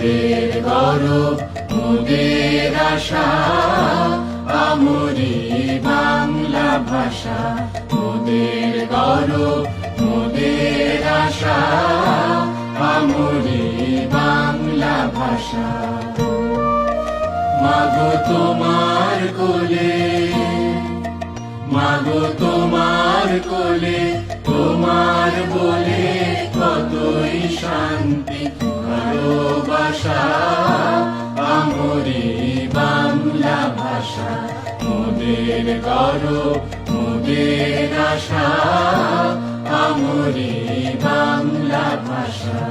মোদের গৌরব মোদের আশা আমরি বাংলা ভাষা। মোদের গৌরব মোদের আশা আমরি বাংলা ভাষা। মাগো তোমার কোলে, মাগো তোমার কোলে, তোমার বলে কতই শান্তি ভালোবাসা আমরি বাংলা ভাষা। মোদের গৌরব মোদের আশা আমরি বাংলা ভাষা।